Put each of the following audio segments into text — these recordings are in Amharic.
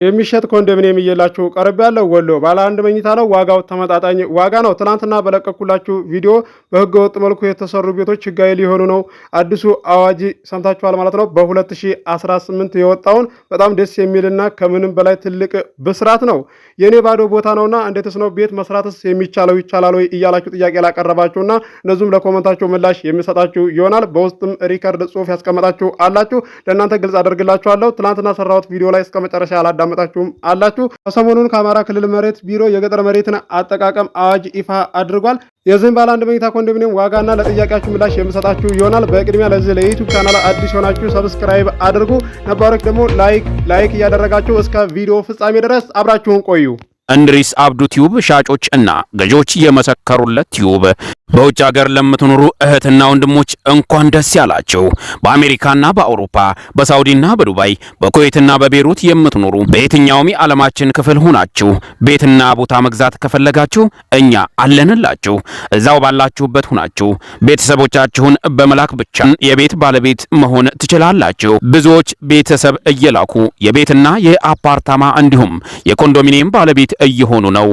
የሚሸጥ ኮንዶሚኒየም እየላችሁ ቀርብ ያለው ወሎ ባለ አንድ መኝታ ነው። ዋጋው ተመጣጣኝ ዋጋ ነው። ትናንትና በለቀኩላችሁ ቪዲዮ በህገ ወጥ መልኩ የተሰሩ ቤቶች ህጋዊ ሊሆኑ ነው። አዲሱ አዋጅ ሰምታችኋል ማለት ነው። በ2018 የወጣውን በጣም ደስ የሚልና ከምንም በላይ ትልቅ ብስራት ነው። የኔ ባዶ ቦታ ነውና እንዴትስ ነው ቤት መስራትስ የሚቻለው ይቻላል ወይ እያላችሁ ጥያቄ ላቀረባችሁና እነዚህም ለኮመንታችሁ ምላሽ የሚሰጣችሁ ይሆናል። በውስጥም ሪከርድ ጽሁፍ ያስቀመጣችሁ አላችሁ። ለእናንተ ግልጽ አደርግላችኋለሁ። ትናንትና ሰራሁት ቪዲዮ ላይ እስከ መጨረሻ ያላዳመጣችሁም አላችሁ። ሰሞኑን ከአማራ ክልል መሬት ቢሮ የገጠር መሬትን አጠቃቀም አዋጅ ይፋ አድርጓል። የዚህም ባለ አንድ መኝታ ኮንዶሚኒየም ዋጋና ለጥያቄያችሁ ምላሽ የምሰጣችሁ ይሆናል። በቅድሚያ ለዚህ ለዩቲዩብ ቻናል አዲስ ሆናችሁ ሰብስክራይብ አድርጉ፣ ነባሮች ደግሞ ላይክ እያደረጋችሁ እስከ ቪዲዮ ፍጻሜ ድረስ አብራችሁን ቆዩ። እንድሪስ አብዱ ቲዩብ ሻጮች እና ገዢዎች የመሰከሩለት ቲዩብ። በውጭ ሀገር ለምትኖሩ እህትና ወንድሞች እንኳን ደስ ያላችሁ። በአሜሪካና በአውሮፓ በሳውዲና በዱባይ በኩዌትና በቤሩት የምትኖሩ በየትኛውም የዓለማችን ክፍል ሆናችሁ ቤትና ቦታ መግዛት ከፈለጋችሁ እኛ አለንላችሁ። እዛው ባላችሁበት ሆናችሁ ቤተሰቦቻችሁን በመላክ ብቻ የቤት ባለቤት መሆን ትችላላችሁ። ብዙዎች ቤተሰብ እየላኩ የቤትና የአፓርታማ እንዲሁም የኮንዶሚኒየም ባለቤት እየሆኑ ነው።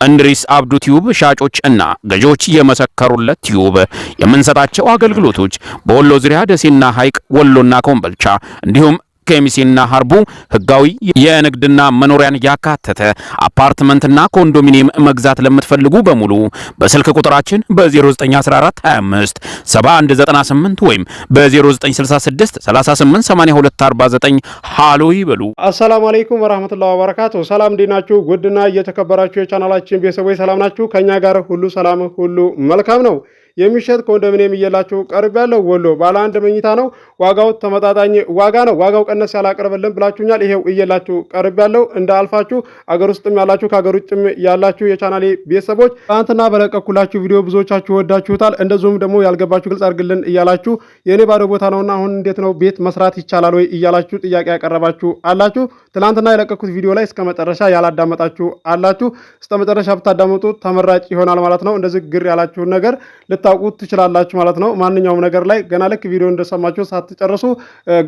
እንድሪስ አብዱ ቲዩብ ሻጮች እና ገዢዎች የመሰከሩለት ቲዩብ የምንሰጣቸው አገልግሎቶች በወሎ ዙሪያ ደሴና ሐይቅ፣ ወሎና ኮምቦልቻ እንዲሁም ከሚሴና ሀርቡ ህጋዊ የንግድና መኖሪያን ያካተተ አፓርትመንትና ኮንዶሚኒየም መግዛት ለምትፈልጉ በሙሉ በስልክ ቁጥራችን በ0914 25 7198 ወይም በ0966 388249 ሃሎ ይበሉ። አሰላሙ አለይኩም ወራህመቱላሂ ወበረካቱ። ሰላም እንዴት ናችሁ? ውድና እየተከበራችሁ የቻናላችን ቤተሰቦች ሰላም ናችሁ? ከኛ ጋር ሁሉ ሰላም ሁሉ መልካም ነው። የሚሸጥ ኮንዶሚኒየም እየላችሁ ቀርብ ያለው ወሎ ባለ አንድ መኝታ ነው። ዋጋው ተመጣጣኝ ዋጋ ነው። ዋጋው ቀነስ ያላቀርበልን ብላችሁኛል። ይሄው እየላችሁ ቀርብ ያለው እንደ አልፋችሁ አገር ውስጥም ያላችሁ ከአገር ውጭም ያላችሁ የቻናሌ ቤተሰቦች ትናንትና በለቀኩላችሁ ቪዲዮ ብዙዎቻችሁ ወዳችሁታል። እንደዚሁም ደግሞ ያልገባችሁ ግልጽ አድርግልን እያላችሁ የኔ ባዶ ቦታ ነውና አሁን እንዴት ነው ቤት መስራት ይቻላል ወይ እያላችሁ ጥያቄ ያቀረባችሁ አላችሁ። ትናንትና የለቀኩት ቪዲዮ ላይ እስከ መጨረሻ ያላዳመጣችሁ አላችሁ። እስከ መጨረሻ ብታዳመጡ ተመራጭ ይሆናል ማለት ነው። እንደዚህ ግር ያላችሁን ነገር ልታውቁት ትችላላችሁ ማለት ነው። ማንኛውም ነገር ላይ ገና ልክ ቪዲዮ እንደሰማችሁ ሳትጨርሱ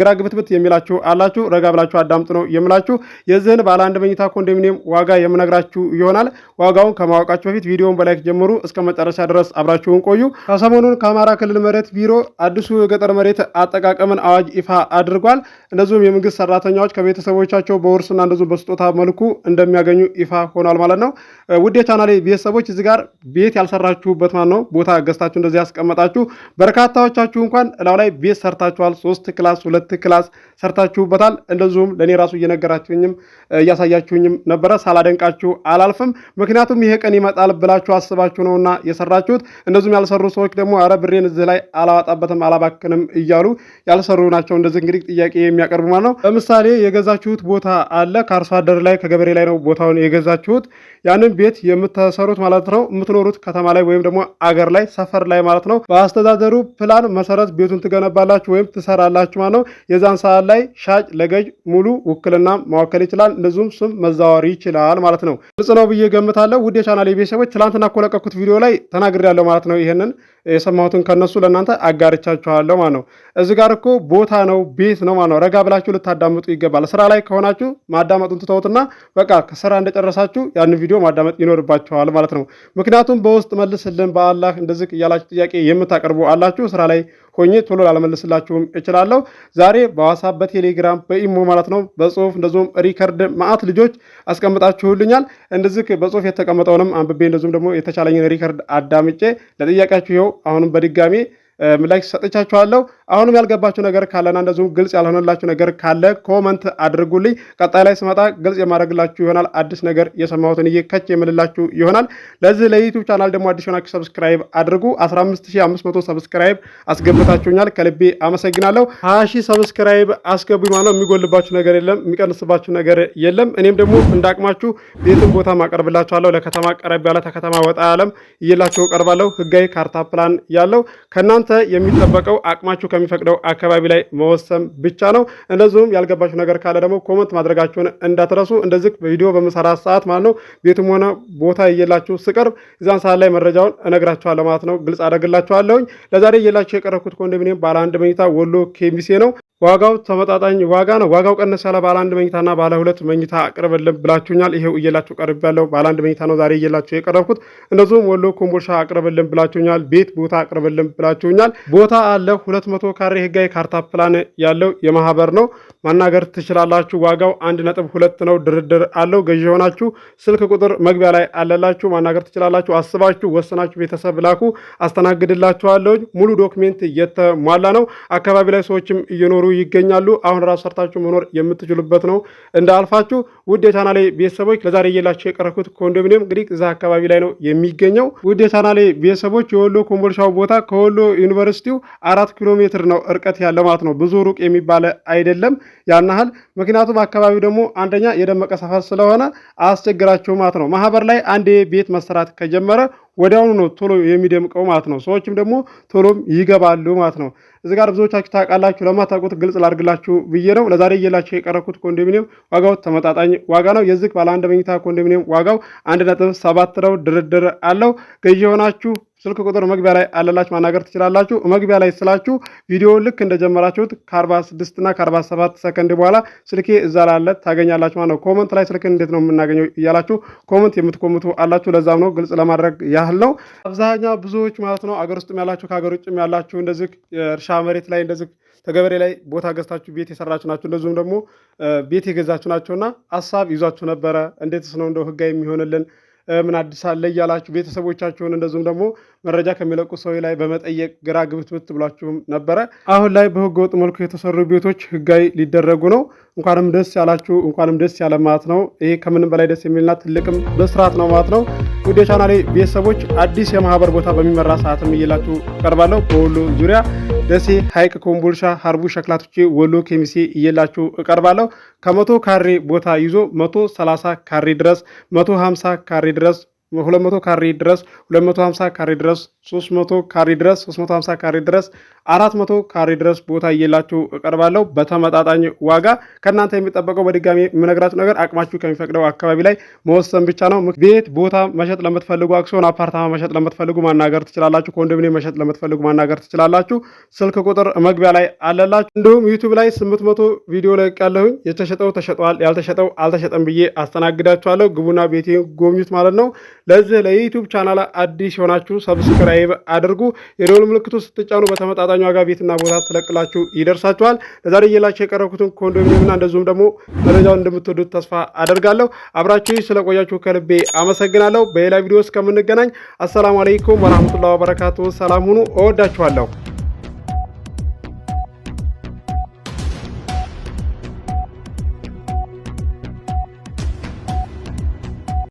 ግራ ግብትብት የሚላችሁ አላችሁ። ረጋ ብላችሁ አዳምጡ ነው የምላችሁ። የዚህን ባለ አንድ መኝታ ኮንዶሚኒየም ዋጋ የምነግራችሁ ይሆናል። ዋጋውን ከማወቃችሁ በፊት ቪዲዮውን በላይክ ጀምሩ፣ እስከ መጨረሻ ድረስ አብራችሁን ቆዩ። ከሰሞኑን ከአማራ ክልል መሬት ቢሮ አዲሱ የገጠር መሬት አጠቃቀምን አዋጅ ይፋ አድርጓል። እንደዚሁም የመንግስት ሰራተኛዎች ከቤተሰቦቻቸው በውርስና እንደዚሁም በስጦታ መልኩ እንደሚያገኙ ይፋ ሆኗል ማለት ነው። ውድ የቻናሌ ቤተሰቦች እዚህ ጋር ቤት ያልሰራችሁበት ማለት ነው ቦታ ገዝታችሁ እንደዚህ ያስቀመጣችሁ በርካታዎቻችሁ እንኳን እላው ላይ ቤት ሰርታችኋል። 3 ክላስ 2 ክላስ ሰርታችሁበታል። እንደዚሁም ለኔ ራሱ እየነገራችሁኝም እያሳያችሁኝም ነበረ። ሳላደንቃችሁ አላልፍም። ምክንያቱም ይሄ ቀን ይመጣል ብላችሁ አስባችሁ ነውና የሰራችሁት። እንደዚሁም ያልሰሩ ሰዎች ደግሞ አረ ብሬን እዚህ ላይ አላዋጣበትም አላባክንም እያሉ ያልሰሩ ናቸው። እንደዚህ እንግዲህ ጥያቄ የሚያቀርቡ ማለት ነው። ለምሳሌ የገዛችሁት ቦታ አለ፣ ከአርሶ አደር ላይ ከገበሬ ላይ ነው ቦታውን የገዛችሁት። ያንን ቤት የምትሰሩት ማለት ነው የምትኖሩት ከተማ ላይ ወይም ደግሞ አገር ላይ ሰፈር ላይ ማለት ነው። በአስተዳደሩ ፕላን መሰረት ቤቱን ትገነባላችሁ ወይም ትሰራላችሁ ማለት ነው። የዛን ሰዓት ላይ ሻጭ ለገዥ ሙሉ ውክልና ማወከል ይችላል። እንደዚሁም ስም መዛወር ይችላል ማለት ነው። ግልጽ ነው ብዬ ገምታለሁ። ውድ የቻናሌ ቤተሰቦች ትላንትና እኮ ለቀኩት ቪዲዮ ላይ ተናግሬያለሁ ማለት ነው። ይሄንን የሰማሁትን ከነሱ ለእናንተ አጋርቻችኋለሁ ማለት ነው። እዚህ ጋር እኮ ቦታ ነው ቤት ነው ማለት ነው። ረጋ ብላችሁ ልታዳምጡ ይገባል። ስራ ላይ ከሆናችሁ ማዳመጡን ትተውትና በቃ ከስራ እንደጨረሳችሁ ያን ቪዲዮ ማዳመጥ ይኖርባችኋል ማለት ነው። ምክንያቱም በውስጥ መልስልን በአላህ እንደዚህ እያላችሁ ጥያቄ የምታቀርቡ አላችሁ። ስራ ላይ ሆኜ ቶሎ ላለመልስላችሁም እችላለሁ። ዛሬ በዋትስአፕ በቴሌግራም በኢሞ ማለት ነው በጽሁፍ እንደዚሁም ሪከርድ ማአት ልጆች አስቀምጣችሁልኛል። እንደዚህ በጽሁፍ የተቀመጠውንም አንብቤ እንደዚሁም ደግሞ የተቻለኝን ሪከርድ አዳምጬ ለጥያቄያችሁ ይኸው አሁንም በድጋሚ ምላሽ ሰጥቻችኋለሁ። አሁንም ያልገባችሁ ነገር ካለና እንደዚሁም ግልጽ ያልሆነላችሁ ነገር ካለ ኮመንት አድርጉልኝ። ቀጣይ ላይ ስመጣ ግልጽ የማድረግላችሁ ይሆናል። አዲስ ነገር የሰማሁትን ከች የምልላችሁ ይሆናል። ለዚህ ለዩቲዩብ ቻናል ደግሞ አዲስ ሆናችሁ ሰብስክራይብ አድርጉ። 15500 ሰብስክራይብ አስገብታችሁኛል፣ ከልቤ አመሰግናለሁ። 20000 ሰብስክራይብ አስገቡኝ ማለት ነው። የሚጎልባችሁ ነገር የለም፣ የሚቀንስባችሁ ነገር የለም። እኔም ደግሞ እንዳቅማችሁ ቤትን ቦታ ማቀርብላችኋለሁ። ለከተማ ቀረብ ያለ ተከተማ ወጣ ያለም እየላችሁ ቀርባለሁ። ህጋዊ ካርታ ፕላን ያለው ከናንተ የሚጠበቀው አቅማችሁ ከሚፈቅደው አካባቢ ላይ መወሰን ብቻ ነው። እንደዚሁም ያልገባችሁ ነገር ካለ ደግሞ ኮመንት ማድረጋችሁን እንዳትረሱ። እንደዚህ ቪዲዮ በምሰራ ሰዓት ማለት ነው ቤቱም ሆነ ቦታ እየላችሁ ስቀርብ እዛን ሰዓት ላይ መረጃውን እነግራችኋለሁ ማለት ነው። ግልጽ አደርግላችኋለሁኝ። ለዛሬ እየላችሁ የቀረብኩት ኮንዶሚኒየም ባለ 1 መኝታ ወሎ ኬሚሴ ነው። ዋጋው ተመጣጣኝ ዋጋ ነው። ዋጋው ቀነስ ያለ ባለ 1 መኝታና ባለ 2 መኝታ አቅርብልን ብላችሁኛል። ይሄው እየላችሁ ቀርብ ያለው ባለ 1 መኝታ ነው ዛሬ እየላችሁ የቀረብኩት። እንደዚሁም ወሎ ኮምቦልሻ አቅርብልን ብላችሁኛል። ቤት ቦታ አቅርብልን ብላችሁኛል። ቦታ አለ 200 ካሬ ህጋዊ ካርታ ፕላን ያለው የማህበር ነው። ማናገር ትችላላችሁ። ዋጋው 1.2 ነው። ድርድር አለው። ገዢ የሆናችሁ ስልክ ቁጥር መግቢያ ላይ አለላችሁ። ማናገር ትችላላችሁ። አስባችሁ ወሰናችሁ ቤተሰብ ላኩ፣ አስተናግድላችኋለሁ። ሙሉ ዶክሜንት የተሟላ ነው። አካባቢ ላይ ሰዎችም እየኖሩ ይገኛሉ። አሁን ራሱ ሰርታችሁ መኖር የምትችሉበት ነው። እንዳልፋችሁ ውድ የቻናሌ ቤተሰቦች ለዛሬ እየላችሁ የቀረብኩት ኮንዶሚኒየም እንግዲህ እዛ አካባቢ ላይ ነው የሚገኘው። ውድ የቻናሌ ቤተሰቦች የወሎ ኮምቦልሻው ቦታ ከወሎ ዩኒቨርሲቲው 4 ኪሎ ሜትር ነው እርቀት ያለው ማለት ነው። ብዙ ሩቅ የሚባል አይደለም ያናህል። ምክንያቱም አካባቢው ደግሞ አንደኛ የደመቀ ሰፈር ስለሆነ አያስቸግራችሁ ማለት ነው። ማህበር ላይ አንዴ ቤት መሰራት ከጀመረ ወዲያውኑ ነው ቶሎ የሚደምቀው ማለት ነው። ሰዎችም ደግሞ ቶሎም ይገባሉ ማለት ነው። እዚህ ጋር ብዙዎቻችሁ ታውቃላችሁ። ለማታውቁት ግልጽ ላድርግላችሁ ብዬ ነው ለዛሬ እየላችሁ የቀረብኩት ኮንዶሚኒየም ዋጋው ተመጣጣኝ ዋጋ ነው። የዚህ ባለ 1 መኝታ ኮንዶሚኒየም ዋጋው 1.7 ነው። ድርድር አለው። ገዢ የሆናችሁ ስልክ ቁጥር መግቢያ ላይ አለላችሁ፣ ማናገር ትችላላችሁ። መግቢያ ላይ ስላችሁ ቪዲዮ ልክ እንደጀመራችሁት ከ46 እና ከ47 ሰከንድ በኋላ ስልኬ እዛ ላይ አለ ታገኛላችሁ ማለት ነው። ኮመንት ላይ ስልክን እንዴት ነው የምናገኘው እያላችሁ ኮመንት የምትኮምቱ አላችሁ። ለዛም ነው ግልጽ ለማድረግ ያህል ነው። አብዛኛው ብዙዎች ማለት ነው አገር ውስጥም ያላችሁ ከሀገር ውጭም ያላችሁ እንደዚህ እርሻ መሬት ላይ እንደዚህ ተገበሬ ላይ ቦታ ገዝታችሁ ቤት የሰራችሁ ናችሁ። እንደዚሁም ደግሞ ቤት የገዛችሁ ናቸውና ሀሳብ ይዟችሁ ነበረ። እንዴትስ ነው እንደው ህጋዊ የሚሆንልን ምን አዲስ አለ እያላችሁ ቤተሰቦቻችሁን እንደዚሁም ደግሞ መረጃ ከሚለቁ ሰው ላይ በመጠየቅ ግራ ግብት ብላችሁም ነበረ። አሁን ላይ በህገ ወጥ መልኩ የተሰሩ ቤቶች ህጋዊ ሊደረጉ ነው። እንኳንም ደስ ያላችሁ፣ እንኳንም ደስ ያለ ማለት ነው። ይሄ ከምንም በላይ ደስ የሚልና ትልቅም በስርዓት ነው ማለት ነው። ውድ የቻናሌ ቤተሰቦች አዲስ የማህበር ቦታ በሚመራ ሰዓትም እየላችሁ ቀርባለሁ። በወሎ ዙሪያ ደሴ፣ ሐይቅ፣ ኮምቦልሻ፣ ሀርቡ፣ ሸክላቶቼ፣ ወሎ ኬሚሴ እየላችሁ እቀርባለሁ። ከ100 ካሬ ቦታ ይዞ 130 ካሬ ድረስ 150 ካሬ ድረስ 200 ካሬ ድረስ 250 ካሬ ድረስ 300 ካሬ ድረስ 350 ካሬ ድረስ 400 ካሬ ድረስ ቦታ እየላችሁ እቀርባለሁ በተመጣጣኝ ዋጋ። ከእናንተ የሚጠበቀው በድጋሚ የምነግራችሁ ነገር አቅማችሁ ከሚፈቅደው አካባቢ ላይ መወሰን ብቻ ነው። ቤት ቦታ መሸጥ ለምትፈልጉ፣ አክሲዮን አፓርታማ መሸጥ ለምትፈልጉ ማናገር ትችላላችሁ። ኮንዶሚኒየም መሸጥ ለምትፈልጉ ማናገር ትችላላችሁ። ስልክ ቁጥር መግቢያ ላይ አለላችሁ። እንዲሁም ዩቲዩብ ላይ 800 ቪዲዮ ላይ ያለሁኝ የተሸጠው ተሸጧል፣ ያልተሸጠው አልተሸጠም ብዬ አስተናግዳችኋለሁ። ግቡና ቤቴን ጎብኙት ማለት ነው። ለዚህ ለዩቲዩብ ቻናል አዲስ የሆናችሁ ሰብስክራይብ አድርጉ። የደወል ምልክቱ ስትጫኑ በተመጣጣኝ ዋጋ ቤትና ቦታ ስለቅላችሁ ይደርሳችኋል። ለዛሬ እየላችሁ የቀረብኩትን ኮንዶሚኒየምና እንደዚሁም ደግሞ መረጃውን እንደምትወዱት ተስፋ አደርጋለሁ። አብራችሁ ስለቆያችሁ ከልቤ አመሰግናለሁ። በሌላ ቪዲዮ እስከምንገናኝ አሰላሙ አለይኩም ወራህመቱላሂ ወበረካቱ። ሰላም ሁኑ። እወዳችኋለሁ።